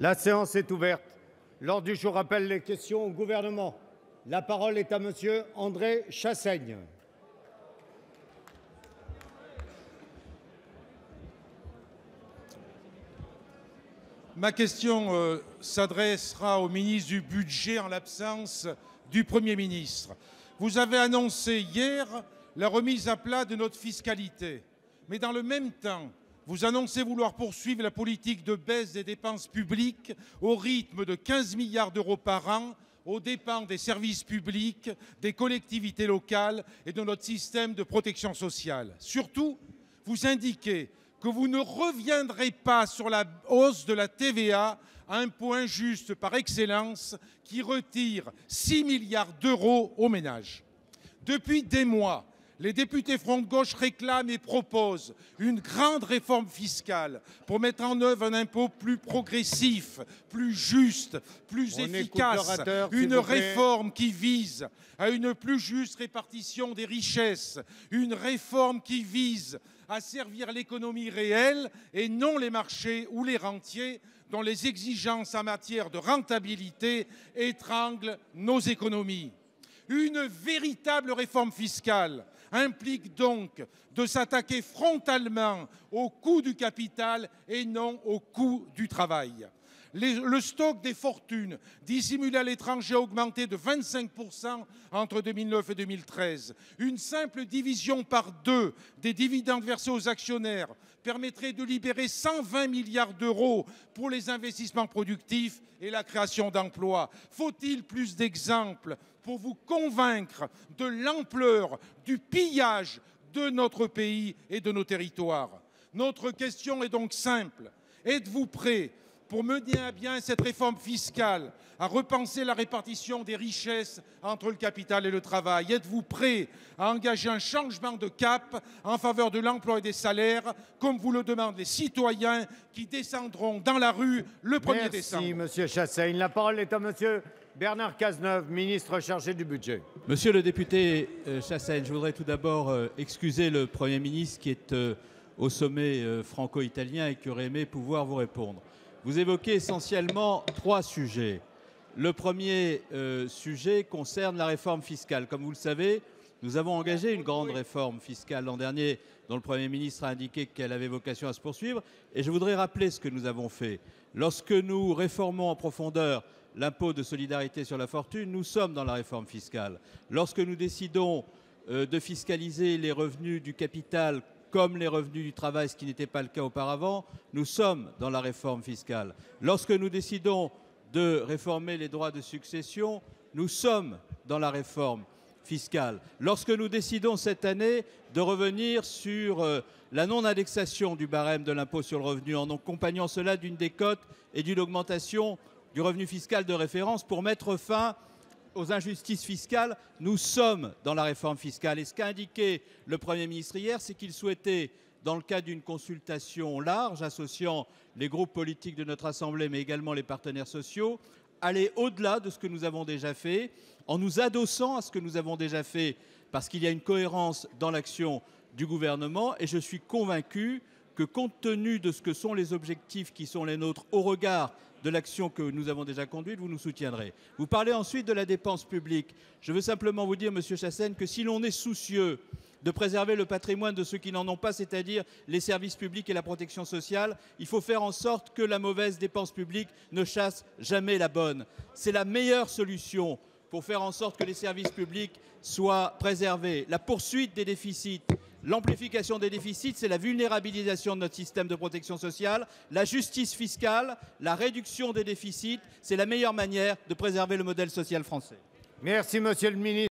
La séance est ouverte. L'ordre du jour appelle les questions au gouvernement. La parole est à monsieur André Chassaigne. Ma question s'adressera au ministre du Budget en l'absence du Premier ministre. Vous avez annoncé hier la remise à plat de notre fiscalité. Mais dans le même temps, vous annoncez vouloir poursuivre la politique de baisse des dépenses publiques au rythme de 15 milliards d'euros par an, aux dépens des services publics, des collectivités locales et de notre système de protection sociale. Surtout, vous indiquez que vous ne reviendrez pas sur la hausse de la TVA, un impôt injuste par excellence qui retire 6 milliards d'euros aux ménages. Depuis des mois, les députés Front de Gauche réclament et proposent une grande réforme fiscale pour mettre en œuvre un impôt plus progressif, plus juste, plus efficace. Une réforme qui vise à une plus juste répartition des richesses. Une réforme qui vise à servir l'économie réelle et non les marchés ou les rentiers dont les exigences en matière de rentabilité étranglent nos économies. Une véritable réforme fiscale implique donc de s'attaquer frontalement au coût du capital et non au coût du travail. Le stock des fortunes dissimulées à l'étranger a augmenté de 25% entre 2009 et 2013. Une simple division par 2 des dividendes versés aux actionnaires permettrait de libérer 120 milliards d'euros pour les investissements productifs et la création d'emplois. Faut-il plus d'exemples pour vous convaincre de l'ampleur du pillage de notre pays et de nos territoires? Notre question est donc simple. Êtes-vous prêt pour mener à bien cette réforme fiscale, à repenser la répartition des richesses entre le capital et le travail? Êtes-vous prêt à engager un changement de cap en faveur de l'emploi et des salaires, comme vous le demandent les citoyens qui descendront dans la rue le 1er décembre? Merci, monsieur Chassaigne. La parole est à monsieur Bernard Cazeneuve, ministre chargé du budget. Monsieur le député Chassaigne, je voudrais tout d'abord excuser le Premier ministre qui est au sommet franco-italien et qui aurait aimé pouvoir vous répondre. Vous évoquez essentiellement 3 sujets. Le premier sujet concerne la réforme fiscale. Comme vous le savez, nous avons engagé une grande réforme fiscale l'an dernier dont le Premier ministre a indiqué qu'elle avait vocation à se poursuivre. Et je voudrais rappeler ce que nous avons fait. Lorsque nous réformons en profondeur l'impôt de solidarité sur la fortune, nous sommes dans la réforme fiscale. Lorsque nous décidons de fiscaliser les revenus du capital comme les revenus du travail, ce qui n'était pas le cas auparavant, nous sommes dans la réforme fiscale. Lorsque nous décidons de réformer les droits de succession, nous sommes dans la réforme fiscale. Lorsque nous décidons cette année de revenir sur la non-indexation du barème de l'impôt sur le revenu en accompagnant cela d'une décote et d'une augmentation du revenu fiscal de référence pour mettre fin aux injustices fiscales, nous sommes dans la réforme fiscale. Et ce qu'a indiqué le Premier ministre hier, c'est qu'il souhaitait, dans le cadre d'une consultation large associant les groupes politiques de notre Assemblée, mais également les partenaires sociaux, aller au-delà de ce que nous avons déjà fait, en nous adossant à ce que nous avons déjà fait, parce qu'il y a une cohérence dans l'action du gouvernement. Et je suis convaincu que, compte tenu de ce que sont les objectifs qui sont les nôtres au regard de l'action que nous avons déjà conduite, vous nous soutiendrez. Vous parlez ensuite de la dépense publique. Je veux simplement vous dire, monsieur Chassaigne, que si l'on est soucieux de préserver le patrimoine de ceux qui n'en ont pas, c'est-à-dire les services publics et la protection sociale, il faut faire en sorte que la mauvaise dépense publique ne chasse jamais la bonne. C'est la meilleure solution pour faire en sorte que les services publics soient préservés. La poursuite des déficits, l'amplification des déficits, c'est la vulnérabilisation de notre système de protection sociale. La justice fiscale, la réduction des déficits, c'est la meilleure manière de préserver le modèle social français. Merci, monsieur le ministre.